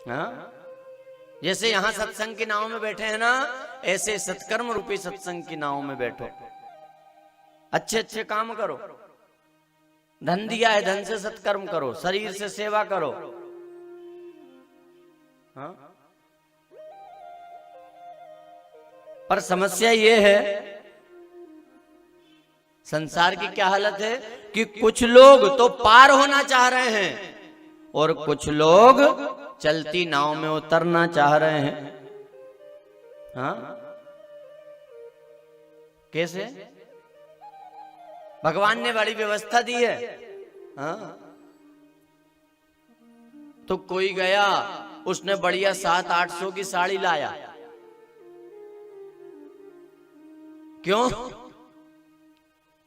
हाँ? जैसे यहां सत्संग की नाव में बैठे हैं ना, ऐसे सत्कर्म रूपी सत्संग की नाव में बैठो, अच्छे अच्छे काम करो। धन दिया है, धन से सत्कर्म करो, शरीर से सेवा करो। हाँ? पर समस्या ये है, संसार की क्या हालत है कि कुछ लोग तो पार होना चाह रहे हैं और कुछ लोग चलती नाव में उतरना चाह रहे हैं। हाँ? कैसे? भगवान ने बड़ी व्यवस्था दी है। हाँ? तो कोई गया, उसने बढ़िया 700-800 की साड़ी लाया, क्यों?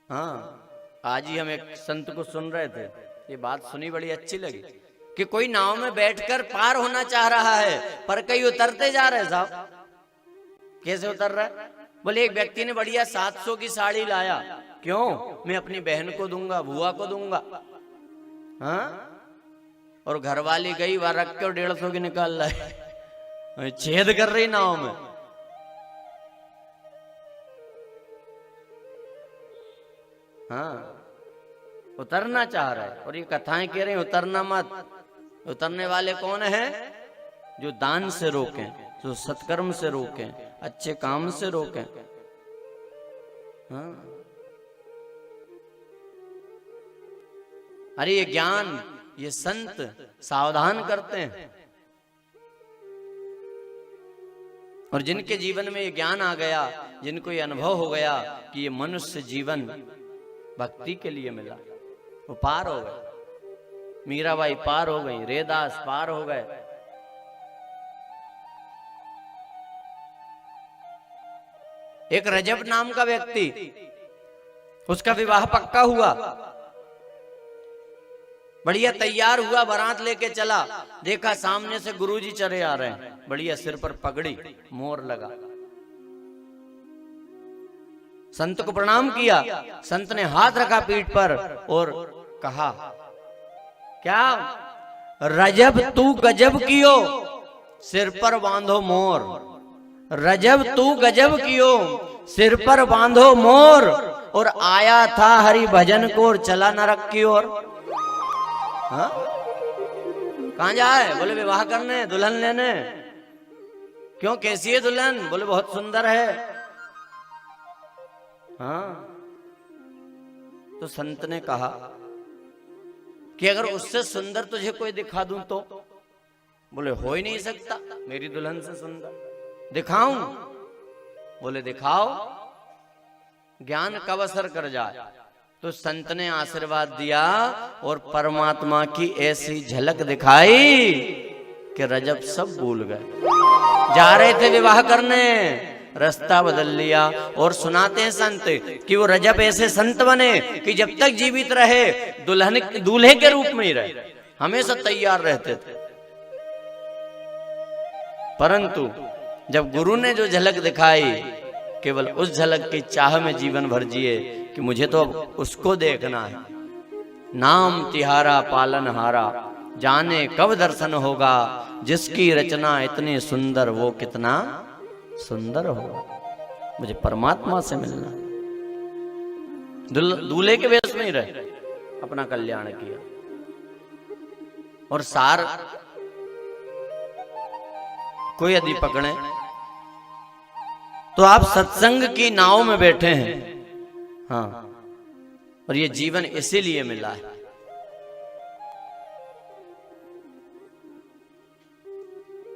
हाँ, आज ही हम एक संत को सुन रहे थे, ये बात सुनी बड़ी अच्छी लगी कि कोई नाव में बैठकर पार होना चाह रहा है, पर कई उतरते जा रहे साहब। कैसे उतर रहा है? बोले एक व्यक्ति ने बढ़िया 700 की साड़ी लाया, क्यों? मैं अपनी बहन को दूंगा, बुआ को दूंगा। हाँ? और घरवाली गई, वहां रख के 150 की निकाल लाई, छेद कर रही नाव में। हाँ, उतरना चाह रहा है। और ये कथाएं कह रही उतरना मत। उतरने वाले कौन है? जो दान से रोकें, जो सत्कर्म से रोकें, अच्छे काम से रोकें। हाँ? अरे ये ज्ञान, ये संत सावधान करते हैं। और जिनके जीवन में ये ज्ञान आ गया, जिनको ये अनुभव हो गया कि ये मनुष्य जीवन भक्ति के लिए मिला, वो पार हो गए। मीराबाई पार हो गई, रेदास पार हो गए। एक रजब नाम का व्यक्ति, उसका विवाह पक्का हुआ, बढ़िया तैयार हुआ, बारात लेके चला, देखा सामने से गुरुजी चले आ रहे हैं, बढ़िया सिर पर पगड़ी, मोर लगा। संत को प्रणाम किया, संत ने हाथ रखा पीठ पर और कहा, क्या रजब तू गजब कियो, सिर पर बांधो मोर। रजब तू गजब कियो, सिर पर बांधो मोर, और आया था हरि भजन को और चला नरक की ओर। हाँ? कहां जाए? बोले विवाह करने, दुल्हन लेने। क्यों, कैसी है दुल्हन? बोले बहुत सुंदर है। हाँ? तो संत ने कहा कि अगर उससे सुंदर तुझे कोई दिखा दूं तो? बोले हो ही नहीं सकता, मेरी दुल्हन से सुंदर। दिखाऊं? बोले दिखाओ, ज्ञान कब असर कर जाए। तो संत ने आशीर्वाद दिया और परमात्मा की ऐसी झलक दिखाई कि रजब सब भूल गए। जा रहे थे विवाह करने, रास्ता बदल लिया। और सुनाते हैं संत कि वो रजब ऐसे संत बने कि जब तक जीवित रहे दुल्हन दूल्हे के रूप में ही रहे, हमेशा तैयार रहते थे। परंतु जब गुरु ने जो झलक दिखाई, केवल उस झलक की चाह में जीवन भर जिए कि मुझे तो अब उसको देखना है। नाम तिहारा पालनहारा, जाने कब दर्शन होगा, जिसकी रचना इतनी सुंदर वो कितना सुंदर होगा। मुझे परमात्मा से मिलना। दूल्हे के वेश में ही रहे, अपना कल्याण किया। और सार को यदि पकड़े तो आप सत्संग की नाव में बैठे हैं। हाँ, और ये जीवन इसीलिए मिला है।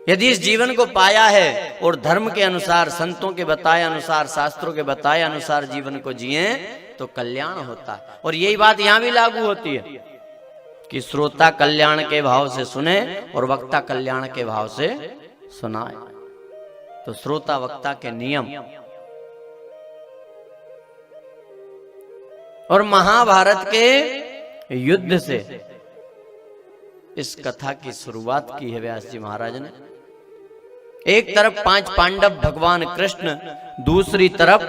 यदि इस जीवन को पाया है और धर्म के अनुसार, संतों के बताए अनुसार, शास्त्रों के बताए अनुसार जीवन को जिए तो कल्याण होता है। और यही बात यहां भी लागू होती है कि श्रोता कल्याण के भाव से सुने और वक्ता कल्याण के भाव से सुनाए। तो श्रोता वक्ता के नियम। और महाभारत के युद्ध से इस कथा की शुरुआत की है व्यास जी महाराज ने। एक तरफ 5 पांडव भगवान कृष्ण, दूसरी तरफ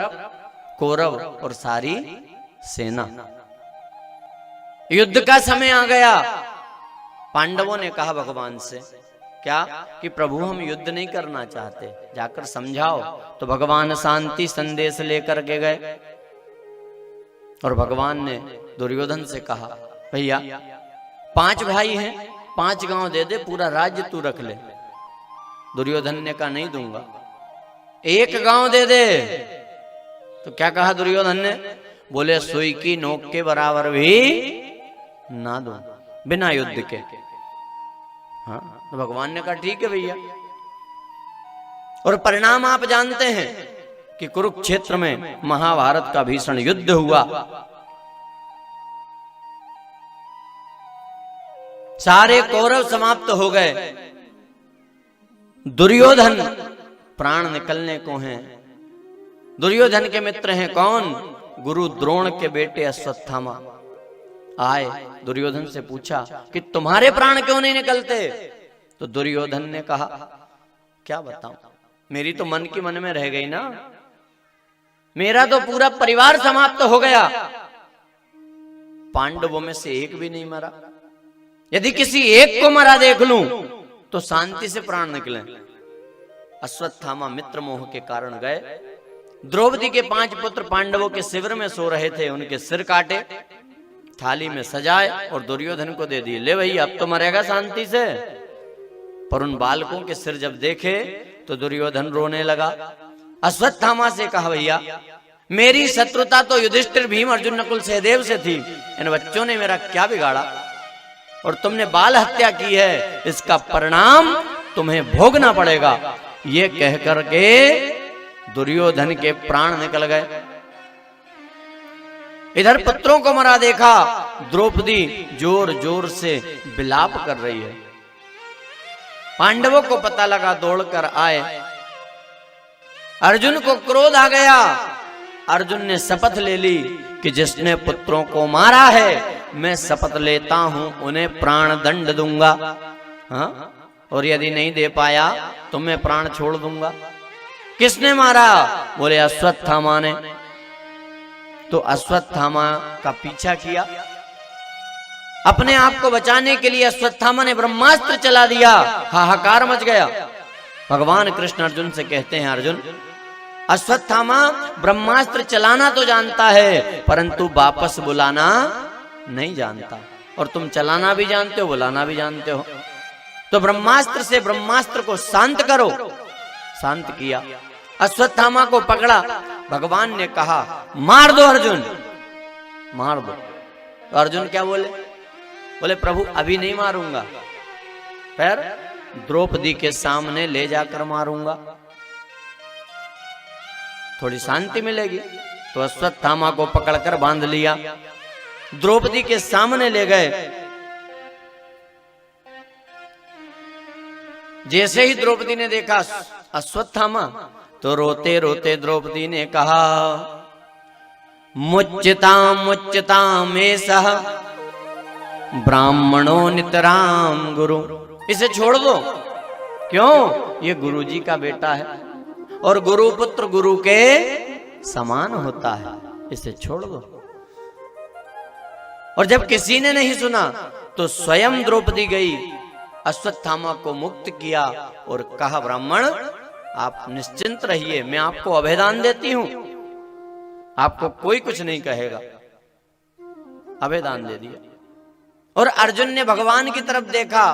कौरव और सारी सेना। युद्ध का समय आ गया। पांडवों ने कहा भगवान से क्या कि प्रभु हम युद्ध नहीं करना चाहते, जाकर समझाओ। तो भगवान शांति संदेश लेकर के गए और भगवान ने दुर्योधन से कहा, भैया 5 भाई हैं, 5 गांव दे दे, पूरा राज्य तू रख ले। दुर्योधन ने कहा नहीं दूंगा। 1 गांव दे दे। तो क्या कहा दुर्योधन ने? बोले सुई की नोक के बराबर भी ना दूं, बिना युद्ध के। हाँ, तो भगवान ने कहा ठीक है भैया। और परिणाम आप जानते हैं कि कुरुक्षेत्र में महाभारत का भीषण युद्ध हुआ। सारे कौरव समाप्त हो गए। दुर्योधन प्राण निकलने को हैं। दुर्योधन के मित्र हैं कौन? गुरु द्रोण के बेटे अश्वत्थामा आए। दुर्योधन से पूछा कि तुम्हारे प्राण क्यों नहीं निकलते? तो दुर्योधन ने कहा क्या बताऊं, मेरी तो मन की मन में रह गई ना, मेरा तो पूरा परिवार समाप्त हो गया, पांडवों में से एक भी नहीं मरा। यदि किसी एक को मरा देख लूं तो शांति से प्राण निकले। अश्वत्थामा मित्र मोह के कारण गए। द्रौपदी के 5 पुत्र पांडवों के शिविर में सो रहे थे, उनके सिर काटे, थाली में सजाए और दुर्योधन को दे दिए। ले भैया अब तो मरेगा शांति से। पर उन बालकों के सिर जब देखे तो दुर्योधन रोने लगा। अश्वत्थामा से कहा भैया मेरी शत्रुता तो युधिष्ठिर, भीम, अर्जुन, नकुल, सहदेव से थी, इन बच्चों ने मेरा क्या बिगाड़ा? और तुमने बाल हत्या की है, इसका परिणाम तुम्हें भोगना पड़ेगा। ये कह करके दुर्योधन के प्राण निकल गए। इधर पुत्रों को मरा देखा, द्रौपदी जोर जोर से विलाप कर रही है। पांडवों को पता लगा, दौड़कर आए। अर्जुन को क्रोध आ गया। अर्जुन ने शपथ ले ली कि जिसने पुत्रों को मारा है, मैं शपथ लेता हूं उन्हें प्राण दंड दूंगा। हाँ? और यदि नहीं दे पाया तो मैं प्राण छोड़ दूंगा। किसने मारा? बोले अश्वत्थामा ने। तो अश्वत्थामा का पीछा किया। अपने आप को बचाने के लिए अश्वत्थामा ने ब्रह्मास्त्र चला दिया। हाहाकार मच गया। भगवान कृष्ण अर्जुन से कहते हैं, अर्जुन अश्वत्थामा ब्रह्मास्त्र चलाना तो जानता है परंतु वापस बुलाना नहीं जानता, और तुम चलाना भी जानते हो, बुलाना भी जानते हो। तो ब्रह्मास्त्र से ब्रह्मास्त्र को शांत करो। शांत किया, अश्वत्थामा को पकड़ा। भगवान ने कहा मार दो अर्जुन, मार दो। तो अर्जुन क्या बोले? बोले प्रभु अभी नहीं मारूंगा, फिर द्रौपदी के सामने ले जाकर मारूंगा, थोड़ी शांति मिलेगी। तो अश्वत्थामा को पकड़कर बांध लिया, द्रौपदी के सामने ले गए। जैसे ही द्रौपदी ने देखा अश्वत्थामा, तो रोते रोते द्रौपदी ने कहा मुच्यताम मुच्यताम एषः ब्राह्मणो नितराम गुरु। इसे छोड़ दो। क्यों? ये गुरु जी का बेटा है और गुरु पुत्र गुरु के समान होता है, इसे छोड़ दो। और जब किसी ने नहीं सुना तो स्वयं द्रौपदी गई, अश्वत्थामा को मुक्त किया और कहा ब्राह्मण आप निश्चिंत रहिए, मैं आपको अभयदान देती हूं, आपको कोई कुछ नहीं कहेगा। अभयदान दे दिया। और अर्जुन ने भगवान की तरफ देखा।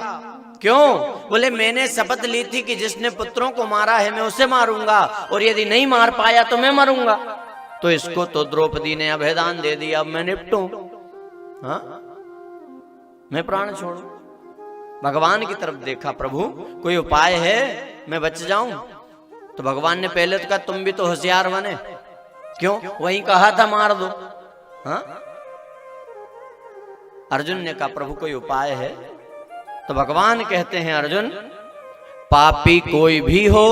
क्यों? बोले मैंने शपथ ली थी कि जिसने पुत्रों को मारा है मैं उसे मारूंगा, और यदि नहीं मार पाया तो मैं मरूंगा। तो इसको तो द्रौपदी ने अभयदान दे दिया, अब मैं निपटूं, हाँ मैं प्राण छोड़ूं। भगवान की तरफ देखा, प्रभु कोई उपाय है मैं बच जाऊं? तो भगवान ने पहले तो कहा तुम भी तो होशियार बने, क्यों वहीं कहा था मार दो। हाँ? अर्जुन ने कहा प्रभु कोई उपाय है? तो भगवान कहते हैं अर्जुन पापी कोई भी हो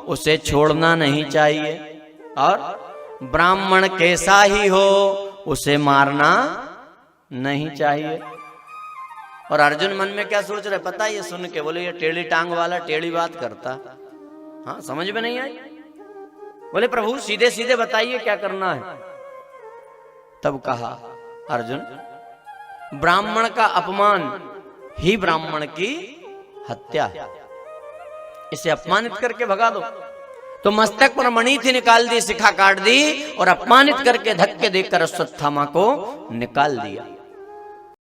उसे छोड़ना नहीं चाहिए, और ब्राह्मण कैसा ही हो उसे मारना नहीं चाहिए। और अर्जुन मन में क्या सोच रहे पता है? ये सुन के बोले ये टेढ़ी टांग वाला टेढ़ी बात करता। हाँ समझ में नहीं आई। बोले प्रभु सीधे सीधे बताइए क्या करना है। तब कहा अर्जुन ब्राह्मण का अपमान ही ब्राह्मण की हत्या है। इसे अपमानित करके भगा दो। तो मस्तक पर मणि थी, निकाल दी, शिखा काट दी और अपमानित करके धक्के देकर अश्वत्थामा को निकाल दिया।